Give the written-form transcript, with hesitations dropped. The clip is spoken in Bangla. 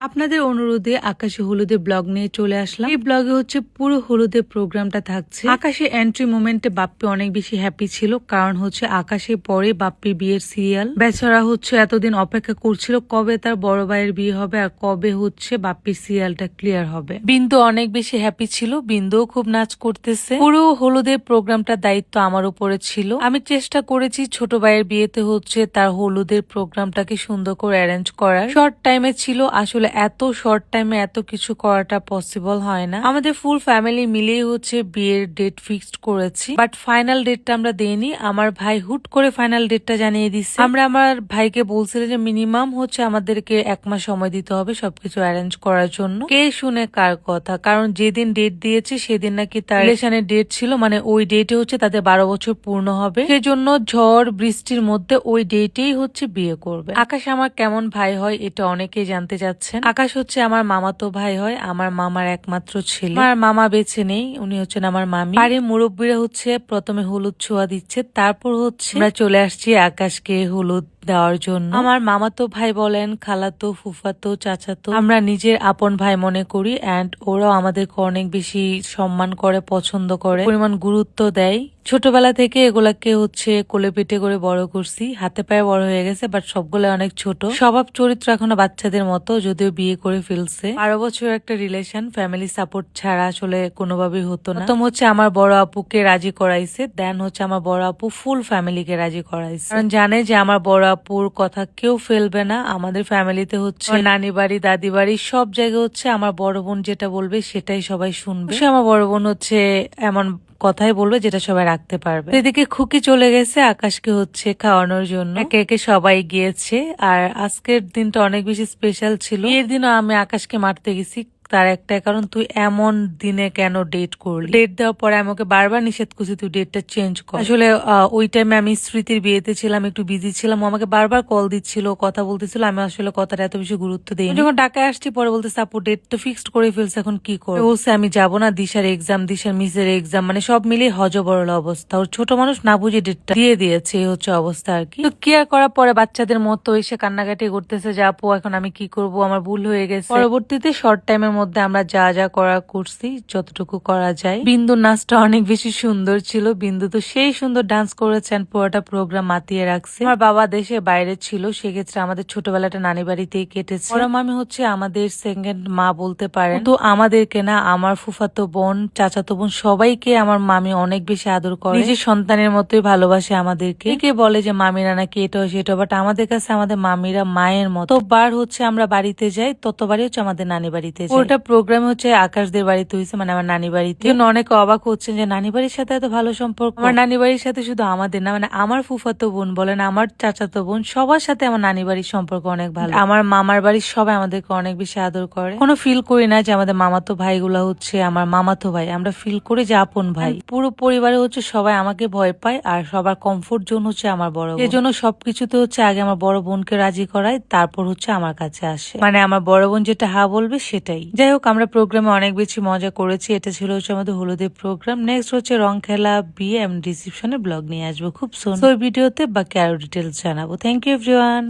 আপনাদের অনুরোধে আকাশে হলুদে ব্লগ নিয়ে চলে আসলাম। এই ব্লগে হচ্ছে পুরো হলুদের প্রোগ্রামটা থাকছে। আকাশে এন্ট্রি মোমেন্টে বাপ্পি অনেক বেশি হ্যাপি ছিল, কারণ হচ্ছে আকাশে পরে বাপ্পির বিয়ের সিরিয়াল। বেচারা হচ্ছে এতদিন অপেক্ষা করছিল কবে তার বড় ভাইয়ের বিয়ে হবে আর কবে হচ্ছে বাপ্পির সিরিয়ালটা ক্লিয়ার হবে। বিন্দু অনেক বেশি হ্যাপি ছিল, বিন্দুও খুব নাচ করতেছে। পুরো হলুদের প্রোগ্রামটার দায়িত্ব আমার উপরে ছিল। আমি চেষ্টা করেছি ছোট ভাইয়ের বিয়েতে হচ্ছে তার হলুদের প্রোগ্রামটাকে সুন্দর করে অ্যারেঞ্জ করার। শর্ট টাইমে ছিল, আসলে এত শর্ট টাইমে এত কিছু করাটা পসিবল হয় না। আমাদের ফুল ফ্যামিলি মিলেই হচ্ছে বিয়ের ডেট ফিক্সড করেছি, বাট ফাইনাল ডেটটা আমরা দেইনি। আমার ভাই হুট করে ফাইনাল ডেটটা জানিয়ে দিচ্ছে। আমরা আমার ভাইকে বলছিলাম যে মিনিমাম হচ্ছে আমাদেরকে 1 মাস সময় দিতে হবে সবকিছু অ্যারেঞ্জ করার জন্য। কে শুনে কার কথা, কারণ যেদিন ডেট দিয়েছে সেদিন নাকি তার রিলেশনের ডেট ছিল, মানে ওই ডেটে হচ্ছে তাদের 12 বছর পূর্ণ হবে। সেজন্য ঝড় বৃষ্টির মধ্যে ওই ডেটেই হচ্ছে বিয়ে করবে। আকাশ আমার কেমন ভাই হয় এটা অনেকেই জানতে চাচ্ছেন। আকাশ হচ্ছে আমার মামাতো ভাই হয়, আমার মামার একমাত্র ছেলে। আমার মামা বেঁচে নেই, উনি হচ্ছেন আমার মামি। বাড়ির মুরব্বীরা হচ্ছে প্রথমে হলুদ ছোঁয়া দিচ্ছে, তারপর হচ্ছে আমরা চলে আসছি আকাশকে হলুদ দেওয়ার জন্য। আমার মামাতো ভাই বলেন, খালাতো, ফুফাতো, চাচাতো আমরা নিজের আপন ভাই মনে করি, এন্ড ওরাও আমাদেরকে অনেক বেশি সম্মান করে, পছন্দ করে, পরিমাণ গুরুত্ব দেয়। ছোটবেলা থেকে এগুলাকে হচ্ছে কোলে পিঠে করে বড় করছি, হাতে পায়ে বড় হয়ে গেছে, বাট সবগুলো অনেক ছোট। স্বভাব চরিত্র এখনো বাচ্চাদের মতো, যদিও বিয়ে করে ফেলছে। 12 বছর একটা রিলেশন, ফ্যামিলি সাপোর্ট ছাড়া আসলে কোনোভাবেই হতো না। প্রথম হচ্ছে আমার বড় আপুকে রাজি করাইছে, দেন হচ্ছে আমার বড় আপু ফুল ফ্যামিলিকে রাজি করাইছে, কারণ জানে যে আমার বড় আপুর কথা কেউ ফেলবে না। আমাদের ফ্যামিলিতে হচ্ছে নানি বাড়ি, দাদি বাড়ি, সব জায়গায় হচ্ছে আমার বড় বোন যেটা বলবে সেটাই সবাই শুনবে। আমার বড় বোন হচ্ছে এমন কথাই বলবে যেটা সবাই রাখতে পারবে। এদিকে খুকি চলে গেছে আকাশকে হচ্ছে খাওয়ানোর জন্য, একে একে সবাই গিয়েছে। আর আজকের দিনটা অনেক বেশি স্পেশাল ছিল। এর দিনও আমি আকাশকে মারতে গেছি, তার একটাই কারণ, তুই এমন দিনে কেন ডেট করলি? ডেট দেওয়ার পরে আমাকে বারবার নিষেধ করছি তুই ডেটটা চেঞ্জ কর। আসলে ওই টাইমে আমি স্মৃতির বিয়েতে ছিলাম, একটু বিজি ছিলাম, ও আমাকে বারবার কল দিচ্ছিল, কথা বলতেছিল, আমি আসলে কথাটা এত বেশি গুরুত্ব দিই। যখন ঢাকায় আসছি পরে বলতে আপু ডেট তো ফিক্সড করে ফেলছে, এখন কি করবো? বলছে আমি যাবো না, দিশার এক্সাম, দিশার মিসের এক্সাম, মানে সব মিলিয়ে হজবরল অবস্থা। ওর ছোট মানুষ না বুঝে ডেটটা দিয়ে দিয়েছে, এই হচ্ছে অবস্থা আর কি। তো কেয়ার করার পরে বাচ্চাদের মতো এসে কান্নাকাটি করতেছে যে আপু এখন আমি কি করব, আমার ভুল হয়ে গেছে। পরবর্তীতে শর্ট টাইমের মধ্যে আমরা যা যা করার করছি, যতটুকু করা যায়। বিন্দুর নাচটা অনেক বেশি সুন্দর ছিল, বিন্দু তো সেই সুন্দর ডান্স করেছেন, পুরোটা প্রোগ্রাম মাতিয়ে রাখছে। আমার বাবা দেশে বাইরে ছিল, সেক্ষেত্রে আমাদের ছোটবেলাটা নানি বাড়িতেই কেটেছে। ওরা মামি হচ্ছে আমাদের সেকেন্ড মা বলতে পারেন, তো আমাদেরকে না, আমার ফুফাতো বোন, চাচাতো বোন সবাইকে আমার মামি অনেক বেশি আদর করে, নিজের সন্তানের মতোই ভালোবাসে আমাদেরকে। কে বলে যে মামিরা নাকি এটা সেটা, বাট আমাদের কাছে আমাদের মামিরা মায়ের মতো। বার হচ্ছে আমরা বাড়িতে যাই, ততবারই হচ্ছে আমাদের নানি বাড়িতে যাই। ওটা প্রোগ্রামে হচ্ছে আকাশদের বাড়িতে হয়েছে, মানে আমার নানি বাড়িতে। অনেকে অবাক হচ্ছেন যে নানি বাড়ির সাথে এত ভালো সম্পর্ক। আমার নানি বাড়ির সাথে শুধু আমাদের না, মানে আমার ফুফাতো বোন বলেন, আমার চাচাতো বোন, সবার সাথে আমার নানি বাড়ির সম্পর্ক অনেক ভালো। আমার মামার বাড়ির সবাই আমাদেরকে অনেক বেশি আদর করে। কোনো ফিল করি না যে আমাদের মামাতো ভাইগুলা হচ্ছে আমার মামাতো ভাই, আমরা ফিল করি যে আপন ভাই। পুরো পরিবারে হচ্ছে সবাই আমাকে ভয় পায়, আর সবার কমফোর্ট জোন হচ্ছে আমার বড় বোন। এজন্য সবকিছুতে হচ্ছে আগে আমার বড় বোনকে রাজি করায়, তারপর হচ্ছে আমার কাছে আসে, মানে আমার বড় বোন যেটা হা বলবে সেটাই। যাই হোক, আমরা প্রোগ্রামে অনেক বেশি মজা করেছি। এটা ছিল হচ্ছে আমাদের হলুদের প্রোগ্রাম। নেক্সট হচ্ছে রং খেলা, বিয়ে, আমি রিসেপশনের ব্লগ নিয়ে আসবো খুব সুন। ওই ভিডিওতে বাকি আরো ডিটেলস জানাবো। Thank you everyone.